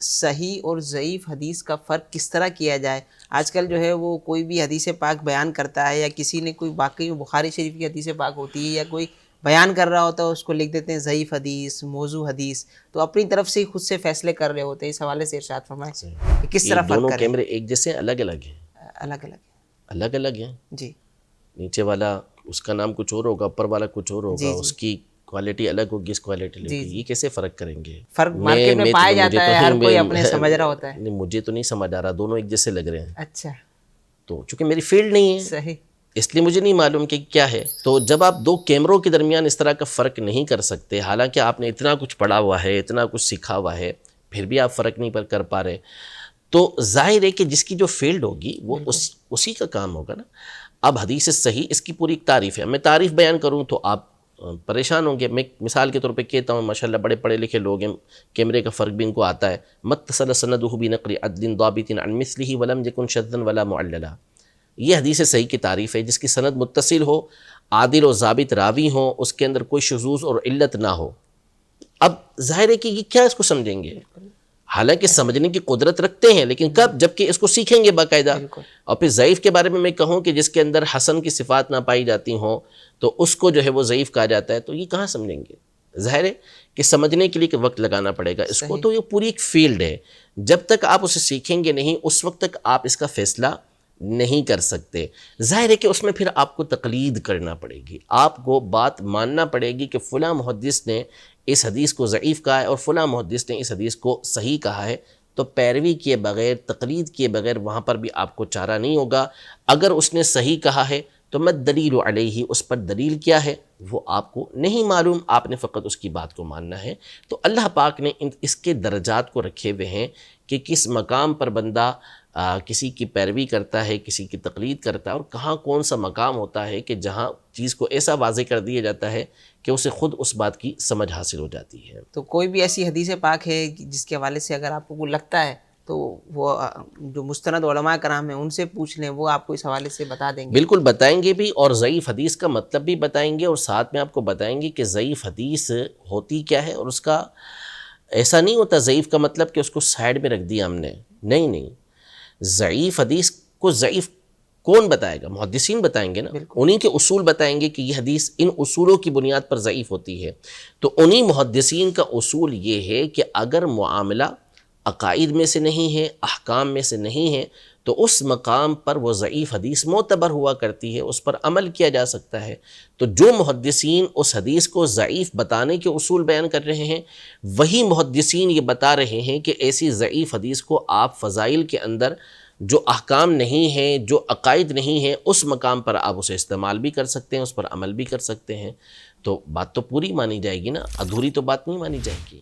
صحیح اور ضعیف حدیث کا فرق کس طرح کیا جائے؟ آج کل جو ہے وہ کوئی بھی حدیث پاک بیان کرتا ہے، یا کسی نے کوئی باقی بخاری شریف کی حدیث پاک ہوتی ہے یا کوئی بیان کر رہا ہوتا ہے، اس کو لکھ دیتے ہیں ضعیف حدیث، موضوع حدیث، تو اپنی طرف سے ہی خود سے فیصلے کر رہے ہوتے ہیں۔ اس حوالے سے ارشاد فرمائیں کہ کس طرح فرق دونوں کریں؟ کیمرے ایک جیسے الگ الگ ہیں؟ الگ الگ الگ الگ ہیں جی نیچے والا اس کا نام کچھ اور ہوگا، اوپر والا کچھ اور ہوگا، اس کی کوالٹی الگ ہوگی، اس کوالٹی الگ ہوگی، یہ کیسے فرق کریں گے؟ فرق مارکیٹ میں پایا جاتا ہے، ہر کوئی اپنے سمجھ رہا ہوتا ہے۔ نہیں، مجھے تو نہیں سمجھ آ رہا، دونوں ایک جیسے لگ رہے ہیں۔ اچھا، تو چونکہ میری فیلڈ نہیں ہے، صحیح، اس لیے مجھے نہیں معلوم کہ کیا ہے۔ تو جب آپ دو کیمروں کے درمیان اس طرح کا فرق نہیں کر سکتے، حالانکہ آپ نے اتنا کچھ پڑھا ہوا ہے، اتنا کچھ سیکھا ہوا ہے، پھر بھی آپ فرق نہیں کر پا رہے، تو ظاہر ہے کہ جس کی جو فیلڈ ہوگی وہ اسی کا کام ہوگا نا۔ اب حدیث صحیح اس کی پوری ایک تعریف ہے، میں تعریف بیان کروں تو آپ پریشان ہوں گے۔ میں مثال کے طور پہ کہتا ہوں، ماشاءاللہ بڑے پڑھے لکھے لوگ ہیں، کیمرے کا فرق بھی ان کو آتا ہے۔ متصل سندہ بنقل عدل ضابط عن مثلہ ولم یکن شذا ولا معللا، یہ حدیث صحیح کی تعریف ہے، جس کی سند متصل ہو، عادل و ضابط راوی ہوں، اس کے اندر کوئی شذوذ اور علت نہ ہو۔ اب ظاہر ہے کہ یہ کیا اس کو سمجھیں گے؟ حالانکہ سمجھنے کی قدرت رکھتے ہیں، لیکن کب؟ جبکہ اس کو سیکھیں گے باقاعدہ۔ اور پھر ضعیف کے بارے میں کہوں کہ جس کے اندر حسن کی صفات نہ پائی جاتی ہوں تو اس کو جو ہے وہ ضعیف کہا جاتا ہے، تو یہ کہاں سمجھیں گے؟ ظاہر ہے کہ سمجھنے کے لیے وقت لگانا پڑے گا اس کو، تو یہ پوری ایک فیلڈ ہے، جب تک آپ اسے سیکھیں گے نہیں اس وقت تک آپ اس کا فیصلہ نہیں کر سکتے۔ ظاہر ہے کہ اس میں پھر آپ کو تقلید کرنا پڑے گی، آپ کو بات ماننا پڑے گی کہ فلاں محدث نے اس حدیث کو ضعیف کہا ہے اور فلاں محدث نے اس حدیث کو صحیح کہا ہے، تو پیروی کیے بغیر، تقلید کیے بغیر وہاں پر بھی آپ کو چارہ نہیں ہوگا۔ اگر اس نے صحیح کہا ہے تو مت دلیل علیہ، اس پر دلیل کیا ہے وہ آپ کو نہیں معلوم، آپ نے فقط اس کی بات کو ماننا ہے۔ تو اللہ پاک نے اس کے درجات کو رکھے ہوئے ہیں کہ کس مقام پر بندہ کسی کی پیروی کرتا ہے، کسی کی تقلید کرتا ہے، اور کہاں کون سا مقام ہوتا ہے کہ جہاں چیز کو ایسا واضح کر دیا جاتا ہے کہ اسے خود اس بات کی سمجھ حاصل ہو جاتی ہے۔ تو کوئی بھی ایسی حدیث پاک ہے جس کے حوالے سے اگر آپ کو لگتا ہے تو وہ جو مستند علماء کرام ہیں ان سے پوچھ لیں، وہ آپ کو اس حوالے سے بتا دیں گے؟ بالکل بتائیں گے بھی، اور ضعیف حدیث کا مطلب بھی بتائیں گے، اور ساتھ میں آپ کو بتائیں گے کہ ضعیف حدیث ہوتی کیا ہے، اور اس کا ایسا نہیں ہوتا ضعیف کا مطلب کہ اس کو سائڈ میں رکھ دیا ہم نے، نہیں، ضعیف حدیث کو ضعیف کون بتائے گا؟ محدثین بتائیں گے نا، انہی کے اصول بتائیں گے کہ یہ حدیث ان اصولوں کی بنیاد پر ضعیف ہوتی ہے۔ تو انہی محدثین کا اصول یہ ہے کہ اگر معاملہ عقائد میں سے نہیں ہے، احکام میں سے نہیں ہے، تو اس مقام پر وہ ضعیف حدیث معتبر ہوا کرتی ہے، اس پر عمل کیا جا سکتا ہے۔ تو جو محدثین اس حدیث کو ضعیف بتانے کے اصول بیان کر رہے ہیں، وہی محدثین یہ بتا رہے ہیں کہ ایسی ضعیف حدیث کو آپ فضائل کے اندر جو احکام نہیں ہیں، جو عقائد نہیں ہیں، اس مقام پر آپ اسے استعمال بھی کر سکتے ہیں، اس پر عمل بھی کر سکتے ہیں۔ تو بات تو پوری مانی جائے گی نا، ادھوری تو بات نہیں مانی جائے گی۔